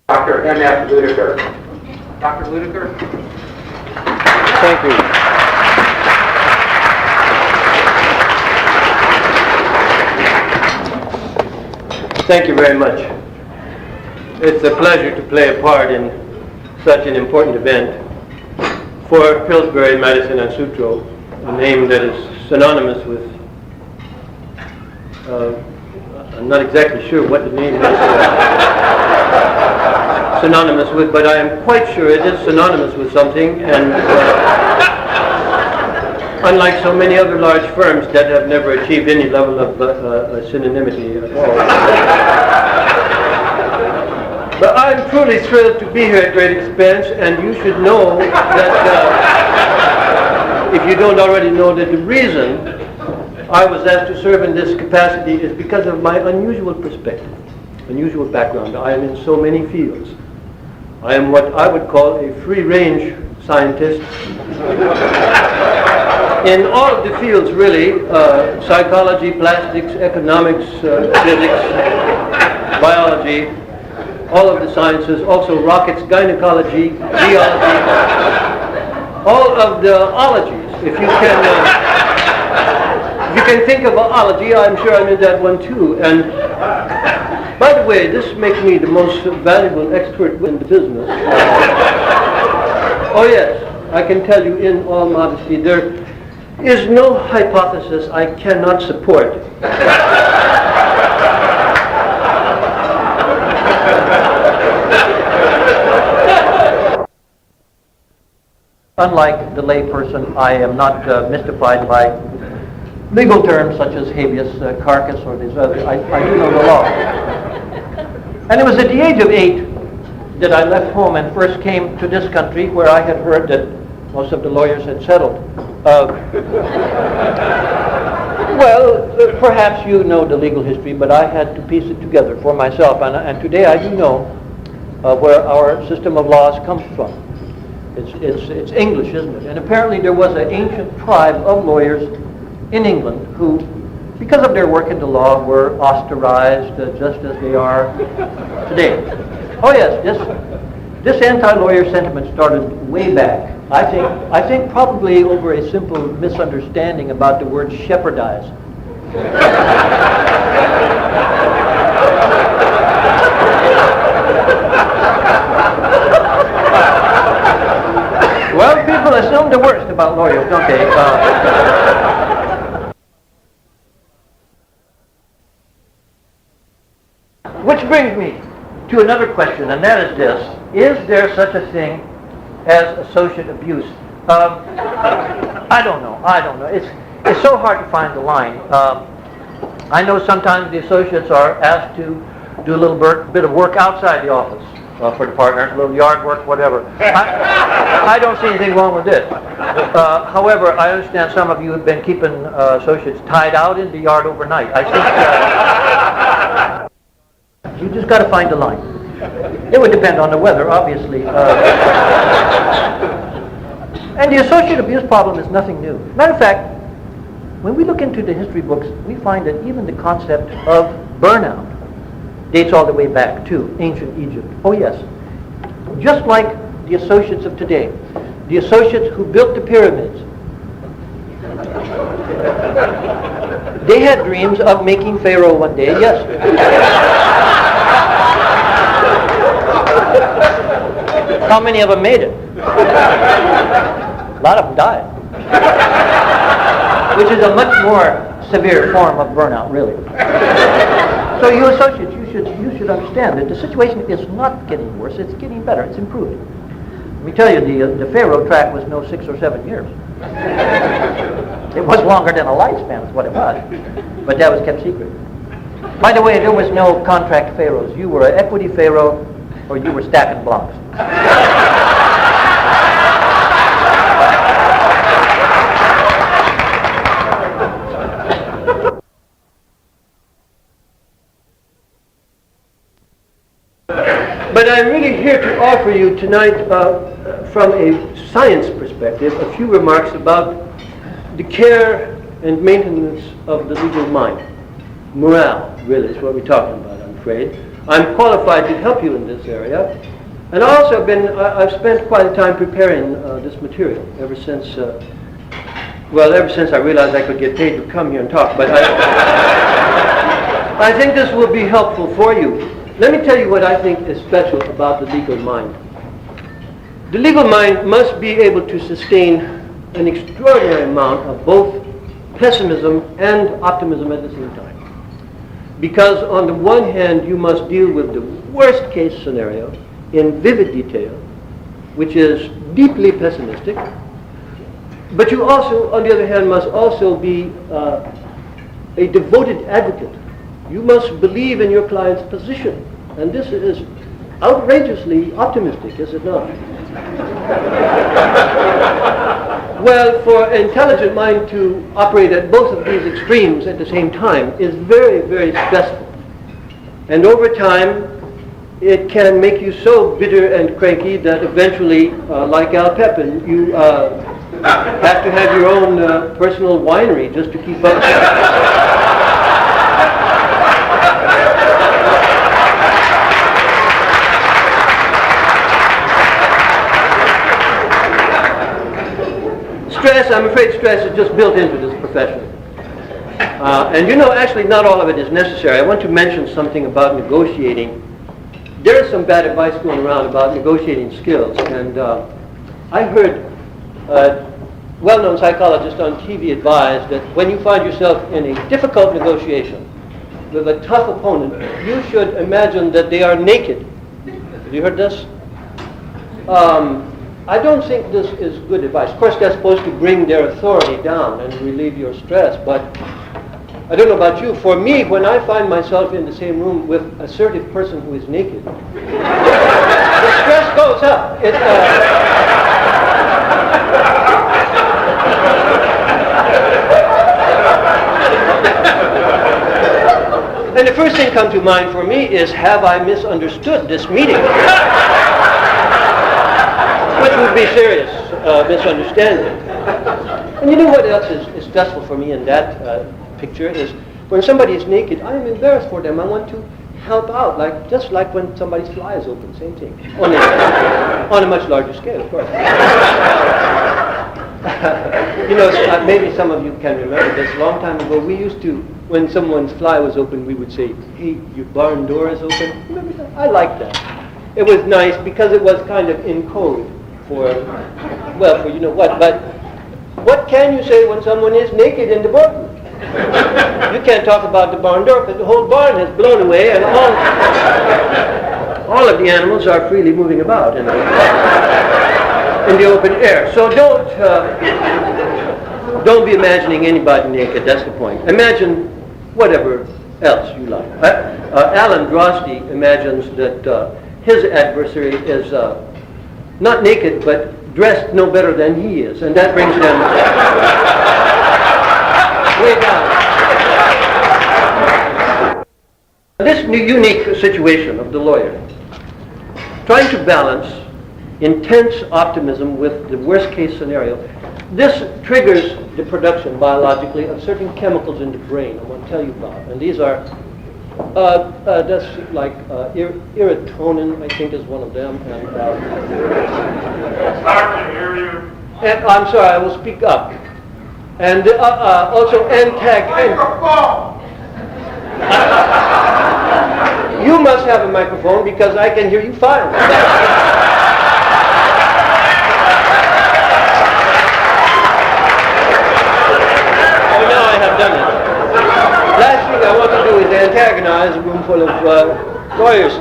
Dr. M.F. Ludiker. Dr. Ludiker. Thank you. Thank you very much. It's a pleasure to play a part in such an important event for Pillsbury, Madison, and Sutro, a name that is synonymous with, I'm not exactly sure what the name is synonymous with, but I am quite sure it is synonymous with something, and unlike so many other large firms that have never achieved any level of synonymity at all. But I'm truly thrilled to be here at great expense, and you should know that, if you don't already know, that the reason I was asked to serve in this capacity is because of my unusual perspective, unusual background. I am in so many fields. I am what I would call a free-range scientist in all of the fields, really, psychology, plastics, economics, physics, biology, all of the sciences, also rockets, gynecology, geology, all of the ologies. If you can think of ology, I'm sure I'm in that one too. And by the way, this makes me the most valuable expert in the business. Oh yes, I can tell you in all modesty, there is no hypothesis I cannot support. Unlike the layperson, I am not mystified by legal terms such as habeas corpus or these others. I do know the law. And it was at the age of 8 that I left home and first came to this country, where I had heard that most of the lawyers had settled. Well, perhaps you know the legal history, but I had to piece it together for myself. And today I do know where our system of laws comes from. It's English, isn't it? And apparently there was an ancient tribe of lawyers in England who, because of their work in the law, were ostracized just as they are today. Oh yes, this anti-lawyer sentiment started way back. I think probably over a simple misunderstanding about the word shepherdize. Well, people assume the worst about lawyers, don't they? Which brings me to another question, and that is this: is there such a thing as associate abuse? I don't know. It's so hard to find the line. I know sometimes the associates are asked to do a little bit of work outside the office for the partners, a little yard work, whatever. I don't see anything wrong with it. However, I understand some of you have been keeping associates tied out in the yard overnight. I think you just got to find the line. It would depend on the weather, obviously. And the associate abuse problem is nothing new. Matter of fact, when we look into the history books, we find that even the concept of burnout dates all the way back to ancient Egypt. Oh yes, just like the associates of today, the associates who built the pyramids, they had dreams of making Pharaoh one day, yes. How many of them made it? A lot of them died. Which is a much more severe form of burnout, really. So you associates, you should understand that the situation is not getting worse, it's getting better, it's improving. Let me tell you, the Pharaoh track was no 6 or 7 years. It was longer than a lifespan, is what it was. But that was kept secret. By the way, there was no contract pharaohs. You were an equity pharaoh, or you were stacking blocks. But I'm really here to offer you tonight, from a science perspective, a few remarks about the care and maintenance of the legal mind. Morale, really, is what we're talking about. I'm afraid. I'm qualified to help you in this area. And also I've spent quite a time preparing this material ever since I realized I could get paid to come here and talk. But I think this will be helpful for you. Let me tell you what I think is special about the legal mind. The legal mind must be able to sustain an extraordinary amount of both pessimism and optimism at the same time. Because on the one hand, you must deal with the worst case scenario in vivid detail, which is deeply pessimistic. But you also, on the other hand, must also be a devoted advocate. You must believe in your client's position. And this is outrageously optimistic, is it not? Well, for an intelligent mind to operate at both of these extremes at the same time is very, very stressful. And over time, it can make you so bitter and cranky that eventually, like Al Pepin, you have to have your own personal winery just to keep up. I'm afraid stress is just built into this profession. And you know, actually not all of it is necessary. I want to mention something about negotiating. There is some bad advice going around about negotiating skills. And I heard well-known psychologists on TV advise that when you find yourself in a difficult negotiation with a tough opponent, you should imagine that they are naked. Have you heard this? I don't think this is good advice. Of course, they're supposed to bring their authority down and relieve your stress, but I don't know about you. For me, when I find myself in the same room with an assertive person who is naked, the stress goes up. And the first thing comes to mind for me is, have I misunderstood this meeting? Which would be serious misunderstanding. And you know what else is stressful for me in that picture is when somebody is naked, I am embarrassed for them. I want to help out, just like when somebody's fly is open, same thing. On a much larger scale, of course. You know, maybe some of you can remember this. A long time ago, we used to, when someone's fly was open, we would say, "Hey, your barn door is open." Remember that? I liked that. It was nice because it was kind of in code for you know what. But what can you say when someone is naked in the barn? You can't talk about the barn door because the whole barn has blown away and all of the animals are freely moving about in the open air. So don't be imagining anybody naked. That's the point. Imagine whatever else you like. Alan Drosty imagines that his adversary is not naked, but dressed no better than he is, and that brings them way down. This unique situation of the lawyer, trying to balance intense optimism with the worst case scenario, this triggers the production biologically of certain chemicals in the brain I want to tell you about. And these are that's like irritonin, I think, is one of them. And, it's hard to hear you. And I'm sorry, I will speak up. And also Microphone! You must have a microphone because I can hear you fine. Oh, now I have done it. Last thing I want to do is antagonize a room full of lawyers.